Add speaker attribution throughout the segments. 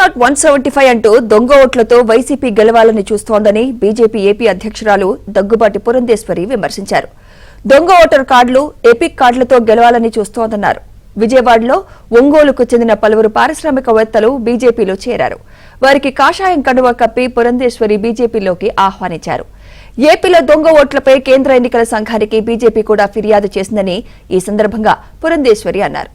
Speaker 1: Not 175 అంటూ దొంగ ఓట్లతో వైసీపీ గెలవాలని చూస్తోందని బీజేపీ ఏపీ అధ్యక్షురాలు దగ్గుబాటి పురంధేశ్వరి విమర్శించారు. దొంగ ఓటర్ కార్డులు, ఎపిక్ కార్డులతో గెలవాలని చూస్తోందన్నారు. విజయవాడలో ఒంగోలుకు చెందిన పలువురు పారిశ్రామికవేత్తలు బీజేపీలో చేరారు. వారికి కాషాయం కండువా కప్పి పురంధేశ్వరి బీజేపీలోకి ఆహ్వానించారు. ఏపీలో దొంగ ఓట్లపై కేంద్ర ఎన్నికల సంఘానికి బీజేపీ కూడా ఫిర్యాదు చేసిందని ఈ సందర్భంగా పురంధేశ్వరి అన్నారు.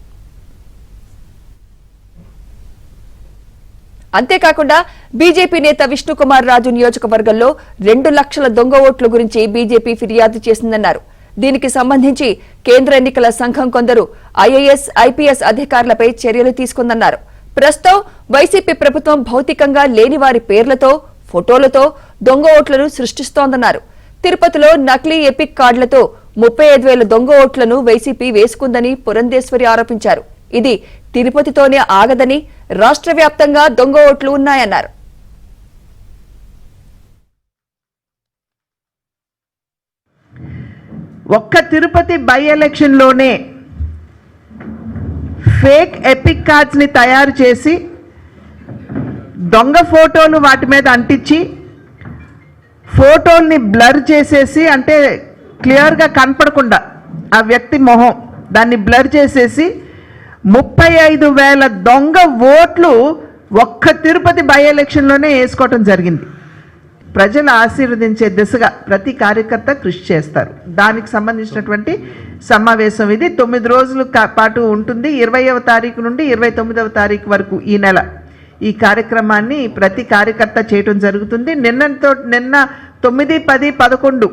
Speaker 1: అంతేకాకుండా బీజేపీ నేత విష్ణుకుమార్ రాజు నియోజకవర్గంలో 2 లక్షల దొంగ ఓట్ల గురించి బీజేపీ ఫిర్యాదు చేసిందన్నారు. దీనికి సంబంధించి కేంద్ర ఎన్నికల సంఘం కొందరు ఐఏఎస్, ఐపీఎస్ అధికారులపై చర్యలు తీసుకుందన్నారు. ప్రస్తుతం వైసీపీ ప్రభుత్వం భౌతికంగా లేని వారి పేర్లతో, ఫోటోలతో దొంగ ఓట్లను సృష్టిస్తోందన్నారు. తిరుపతిలో నకిలీ ఎపిక్ కార్డులతో 35,000 దొంగ ఓట్లను వైసీపీ వేసుకుందని పురంధేశ్వరి ఆరోపించారు. ఇది తిరుపతితోనే ఆగదని, రాష్ట్ర వ్యాప్తంగా దొంగ ఓట్లు ఉన్నాయన్నారు.
Speaker 2: ఒక్క తిరుపతి బై ఎలక్షన్ లోనే ఫేక్ ఎపిక్ కార్డ్స్ ని తయారు చేసి దొంగ ఫోటోలు వాటి మీద అంటించి ఫోటోల్ని బ్లర్ చేసేసి, అంటే క్లియర్గా కనపడకుండా ఆ వ్యక్తి మొహం దాన్ని బ్లర్ చేసేసి 35,000 దొంగ ఓట్లు ఒక్క తిరుపతి బై ఎలక్షన్లోనే వేసుకోవటం జరిగింది. ప్రజలు ఆశీర్వదించే దిశగా ప్రతి కార్యకర్త కృషి చేస్తారు. దానికి సంబంధించినటువంటి సమావేశం ఇది 9 రోజుల పాటు ఉంటుంది. 20వ తారీఖు నుండి 29వ తారీఖు వరకు ఈ నెల ఈ కార్యక్రమాన్ని ప్రతి కార్యకర్త చేయటం జరుగుతుంది. నిన్న 9, 10, 11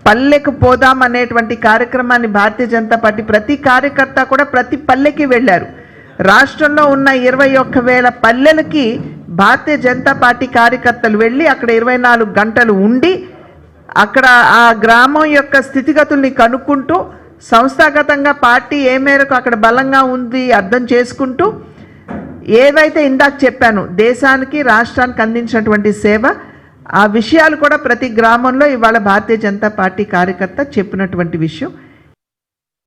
Speaker 2: పల్లెకు పోదాం అనేటువంటి కార్యక్రమాన్ని భారతీయ జనతా పార్టీ ప్రతి కార్యకర్త కూడా ప్రతి పల్లెకి వెళ్ళారు. రాష్ట్రంలో ఉన్న 21,000 పల్లెలకి భారతీయ జనతా పార్టీ కార్యకర్తలు వెళ్ళి అక్కడ 24 గంటలు ఉండి అక్కడ ఆ గ్రామం యొక్క స్థితిగతుల్ని కనుక్కుంటూ, సంస్థాగతంగా పార్టీ ఏ మేరకు అక్కడ బలంగా ఉంది అర్థం చేసుకుంటూ, ఏవైతే ఇందాక చెప్పాను దేశానికి రాష్ట్రానికి అందించినటువంటి సేవ, ఆ విషయాలు కూడా ప్రతి గ్రామంలో ఇవాళ భారతీయ జనతా పార్టీ కార్యకర్త చెప్పినటువంటి విషయం.